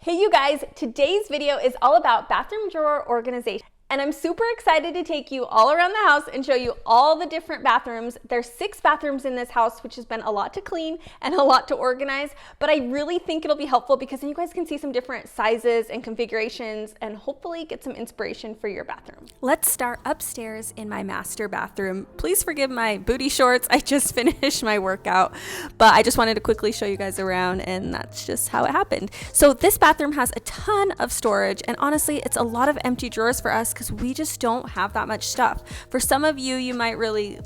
Hey you guys, today's video is all about bathroom drawer organization. And I'm super excited to take you all around the house and show you all the different bathrooms. There's 6 bathrooms in this house, which has been a lot to clean and a lot to organize, but I really think it'll be helpful because then you guys can see some different sizes and configurations and hopefully get some inspiration for your bathroom. Let's start upstairs in my master bathroom. Please forgive my booty shorts. I just finished my workout, but I just wanted to quickly show you guys around, and that's just how it happened. So this bathroom has a ton of storage, and honestly, it's a lot of empty drawers for us because we just don't have that much stuff. For some of you, you might really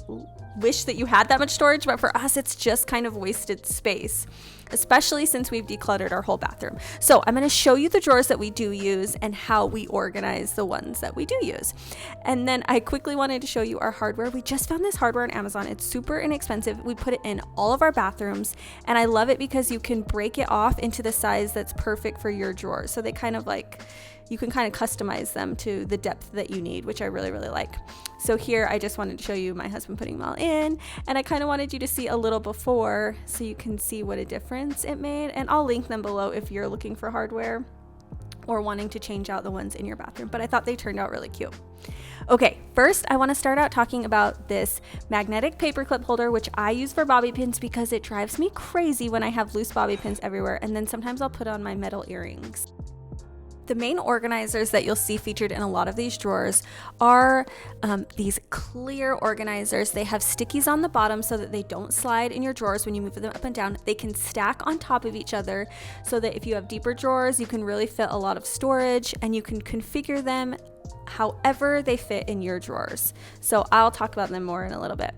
wish that you had that much storage, but for us, it's just kind of wasted space, especially since we've decluttered our whole bathroom. So I'm going to show you the drawers that we do use and how we organize the ones that we do use. And then I quickly wanted to show you our hardware. We just found this hardware on Amazon. It's super inexpensive. We put it in all of our bathrooms, and I love it because you can break it off into the size that's perfect for your drawers. So they kind of like, you can kind of customize them to the depth that you need, which I really, really like. So here, I just wanted to show you my husband putting them all in, and I kind of wanted you to see a little before so you can see what a difference it made. And I'll link them below if you're looking for hardware or wanting to change out the ones in your bathroom, but I thought they turned out really cute. Okay, first I want to start out talking about this magnetic paper clip holder, which I use for bobby pins because it drives me crazy when I have loose bobby pins everywhere, and then sometimes I'll put on my metal earrings. The main organizers that you'll see featured in a lot of these drawers are these clear organizers. They have stickies on the bottom so that they don't slide in your drawers when you move them up and down. They can stack on top of each other so that if you have deeper drawers, you can really fit a lot of storage, and you can configure them however they fit in your drawers. So I'll talk about them more in a little bit.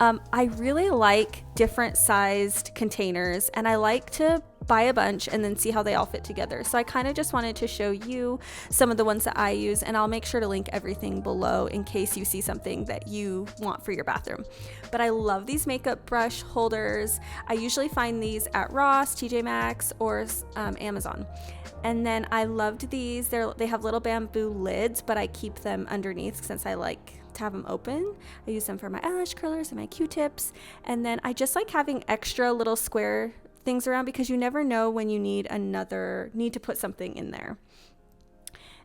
I really like different sized containers, and I like to buy a bunch and then see how they all fit together. So I kind of just wanted to show you some of the ones that I use, and I'll make sure to link everything below in case you see something that you want for your bathroom. But I love these makeup brush holders. I usually find these at Ross, TJ Maxx, or Amazon. And then I loved these. They have little bamboo lids, but I keep them underneath since I like to have them open. I use them for my eyelash curlers and my Q-tips. And then I just like having extra little square things around because you never know when you need to put something in there.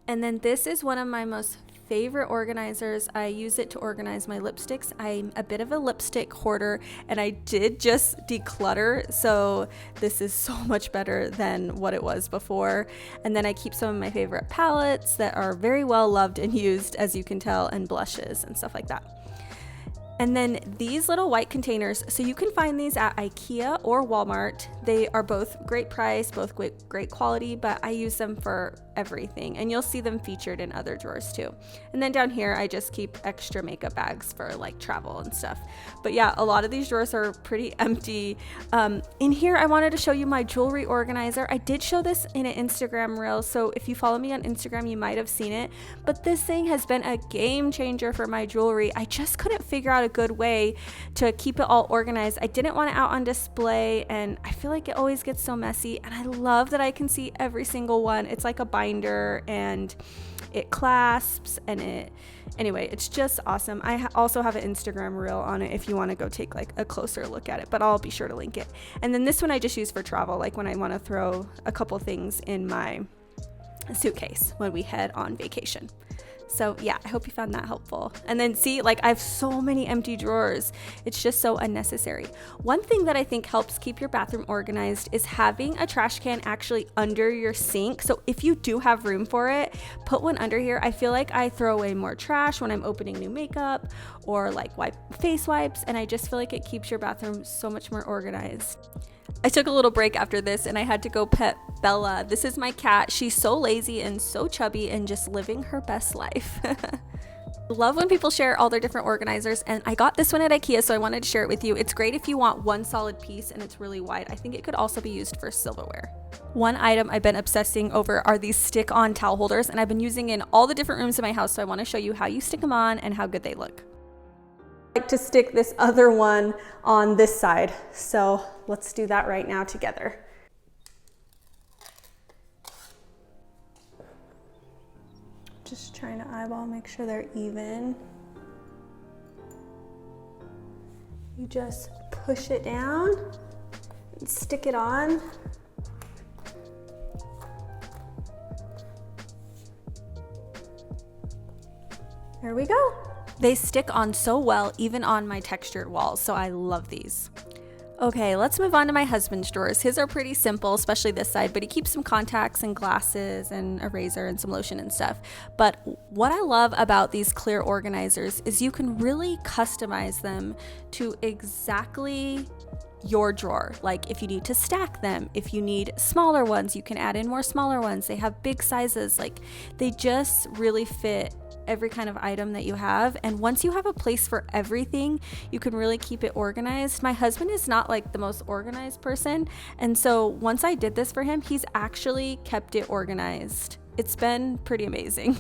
And then this is one of my most favorite organizers. I use it to organize my lipsticks. I'm a bit of a lipstick hoarder, and I did just declutter, so this is so much better than what it was before. And then I keep some of my favorite palettes that are very well loved and used, as you can tell, and blushes and stuff like that. And then these little white containers, so you can find these at IKEA or Walmart. They are both great price, both great quality, but I use them for everything, and you'll see them featured in other drawers too. And then down here, I just keep extra makeup bags for like travel and stuff. But yeah, a lot of these drawers are pretty empty. In here, I wanted to show you my jewelry organizer. I did show this in an Instagram reel, so if you follow me on Instagram, you might have seen it, but this thing has been a game changer for my jewelry. I just couldn't figure out a good way to keep it all organized. I didn't want it out on display, and I feel like it always gets so messy, and I love that I can see every single one. It's like a binder, and it clasps, and anyway, it's just awesome. I also have an Instagram reel on it if you want to go take like a closer look at it, but I'll be sure to link it. And then this one I just use for travel, like when I want to throw a couple things in my suitcase when we head on vacation. So yeah, I hope you found that helpful. And then see, like I have so many empty drawers. It's just so unnecessary. One thing that I think helps keep your bathroom organized is having a trash can actually under your sink. So if you do have room for it, put one under here. I feel like I throw away more trash when I'm opening new makeup or like face wipes, and I just feel like it keeps your bathroom so much more organized. I took a little break after this, and I had to go pet Bella. This is my cat. She's so lazy and so chubby and just living her best life. Love when people share all their different organizers, and I got this one at IKEA, so I wanted to share it with you. It's great if you want one solid piece and it's really wide. I think it could also be used for silverware. One item I've been obsessing over are these stick-on towel holders, and I've been using in all the different rooms in my house, so I want to show you how you stick them on and how good they look. I like to stick this other one on this side, so let's do that right now together. Just trying to eyeball, make sure they're even. You just push it down and stick it on. There we go. They stick on so well, even on my textured walls, so I love these. Okay, let's move on to my husband's drawers. His are pretty simple, especially this side, but he keeps some contacts and glasses and a razor and some lotion and stuff. But what I love about these clear organizers is you can really customize them to exactly your drawer. Like if you need to stack them, if you need smaller ones, you can add in more smaller ones. They have big sizes. Like they just really fit every kind of item that you have. And once you have a place for everything, you can really keep it organized. My husband is not like the most organized person, and so once I did this for him, he's actually kept it organized. It's been pretty amazing.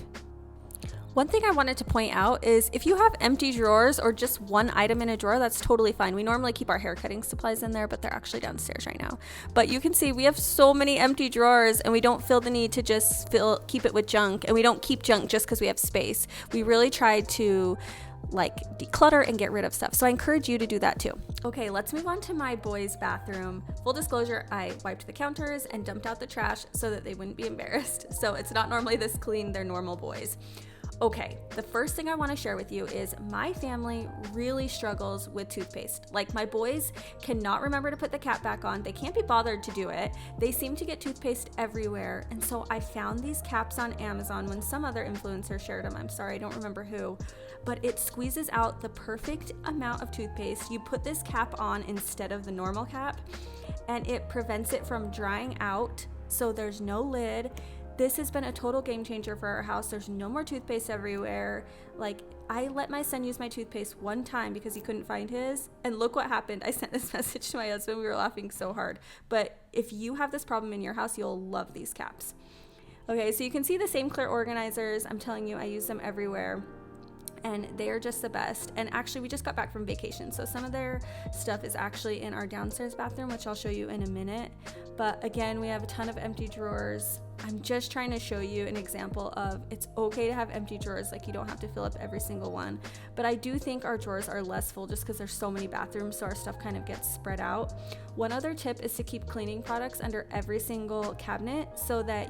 One thing I wanted to point out is if you have empty drawers or just one item in a drawer, that's totally fine. We normally keep our hair cutting supplies in there, but they're actually downstairs right now. But you can see we have so many empty drawers, and we don't feel the need to just keep it with junk, and we don't keep junk just because we have space. We really try to like declutter and get rid of stuff. So I encourage you to do that too. Okay, let's move on to my boys' bathroom. Full disclosure, I wiped the counters and dumped out the trash so that they wouldn't be embarrassed. So it's not normally this clean, they're normal boys. Okay, the first thing I want to share with you is my family really struggles with toothpaste. Like my boys cannot remember to put the cap back on. They can't be bothered to do it. They seem to get toothpaste everywhere. And so I found these caps on Amazon when some other influencer shared them. I'm sorry, I don't remember who, but it squeezes out the perfect amount of toothpaste. You put this cap on instead of the normal cap, and it prevents it from drying out. So there's no lid. This has been a total game changer for our house. There's no more toothpaste everywhere. Like I let my son use my toothpaste one time because he couldn't find his, and look what happened. I sent this message to my husband. We were laughing so hard. But if you have this problem in your house, you'll love these caps. Okay, so you can see the same clear organizers. I'm telling you, I use them everywhere, and they are just the best. And actually, we just got back from vacation, so some of their stuff is actually in our downstairs bathroom, which I'll show you in a minute. But again, we have a ton of empty drawers. I'm just trying to show you an example of it's okay to have empty drawers. Like you don't have to fill up every single one. But I do think our drawers are less full just because there's so many bathrooms, so our stuff kind of gets spread out. One other tip is to keep cleaning products under every single cabinet so that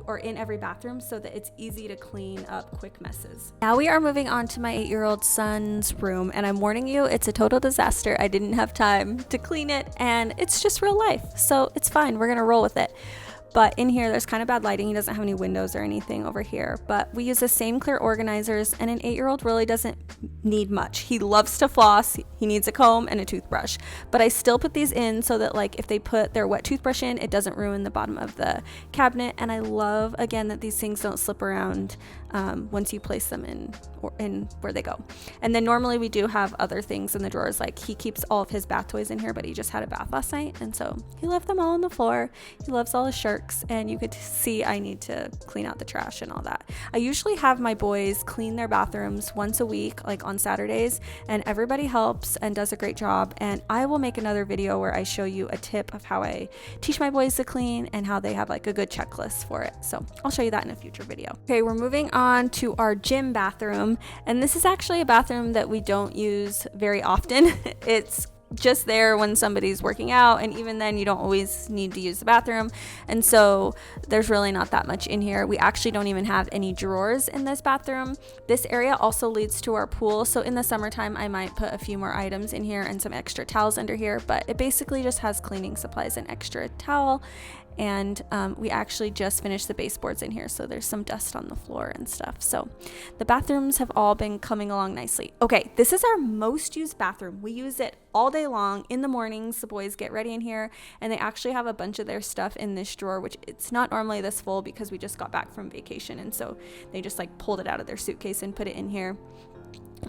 or in every bathroom, so that it's easy to clean up quick messes. Now we are moving on to my 8-year-old son's room, and I'm warning you, it's a total disaster. I didn't have time to clean it, and it's just real life, so it's fine. We're gonna roll with it. But in here, there's kind of bad lighting. He doesn't have any windows or anything over here. But we use the same clear organizers, and an 8-year-old really doesn't need much. He loves to floss. He needs a comb and a toothbrush. But I still put these in so that like if they put their wet toothbrush in, it doesn't ruin the bottom of the cabinet. And I love, again, that these things don't slip around once you place them in where they go. And then normally we do have other things in the drawers. Like he keeps all of his bath toys in here, but he just had a bath last night, and so he left them all on the floor. He loves all his sharks, and you could see I need to clean out the trash and all that. I usually have my boys clean their bathrooms once a week, like on Saturdays, and everybody helps and does a great job. And I will make another video where I show you a tip of how I teach my boys to clean and how they have like a good checklist for it. So I'll show you that in a future video. Okay, we're moving on to our gym bathroom, and this is actually a bathroom that we don't use very often. It's just there when somebody's working out, and even then you don't always need to use the bathroom, and so there's really not that much in here. We actually don't even have any drawers in this bathroom. This area also leads to our pool, so in the summertime I might put a few more items in here and some extra towels under here, but it basically just has cleaning supplies and extra towel. And we actually just finished the baseboards in here, so there's some dust on the floor and stuff. So the bathrooms have all been coming along nicely. Okay, this is our most used bathroom. We use it all day long. In the mornings, the boys get ready in here, and they actually have a bunch of their stuff in this drawer, which it's not normally this full because we just got back from vacation, and so they just like pulled it out of their suitcase and put it in here.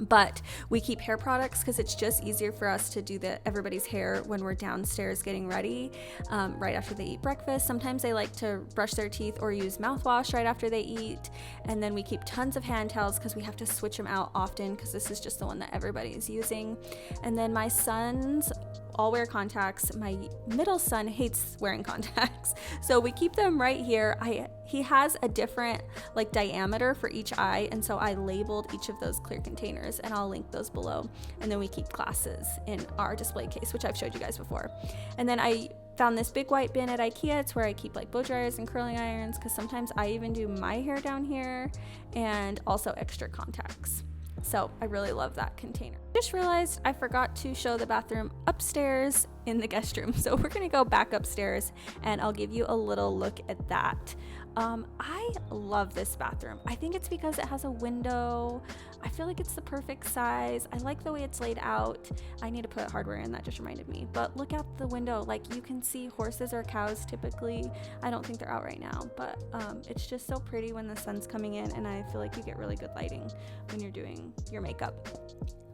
But we keep hair products because it's just easier for us to do everybody's hair when we're downstairs getting ready right after they eat breakfast. Sometimes they like to brush their teeth or use mouthwash right after they eat. And then we keep tons of hand towels because we have to switch them out often because this is just the one that everybody is using. And then my sons all wear contacts. My middle son hates wearing contacts, so we keep them right here. He has a different like diameter for each eye, and so I labeled each of those clear containers, and I'll link those below. And then we keep glasses in our display case, which I've showed you guys before. And then I Found this big white bin at IKEA. It's where I keep like blow dryers and curling irons, because sometimes I even do my hair down here, and also extra contacts. So I really love that container. Just realized I forgot to show the bathroom upstairs in the guest room. So we're gonna go back upstairs and I'll give you a little look at that. I love this bathroom. I think it's because it has a window. I feel like it's the perfect size. I like the way it's laid out. I need to put hardware in, that just reminded me. But look out the window, like you can see horses or cows typically. I don't think they're out right now, but it's just so pretty when the sun's coming in, and I feel like you get really good lighting when you're doing your makeup.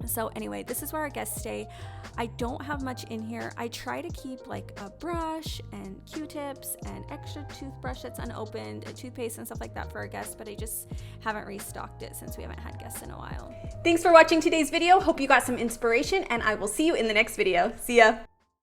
So anyway, this is where our guests stay. I don't have much in here. I try to keep like a brush and Q-tips and extra toothbrush that's unopened, a toothpaste and stuff like that for our guests, but I just haven't restocked it since we haven't had guests in a while. Thanks for watching today's video. Hope you got some inspiration, and I will see you in the next video. See ya.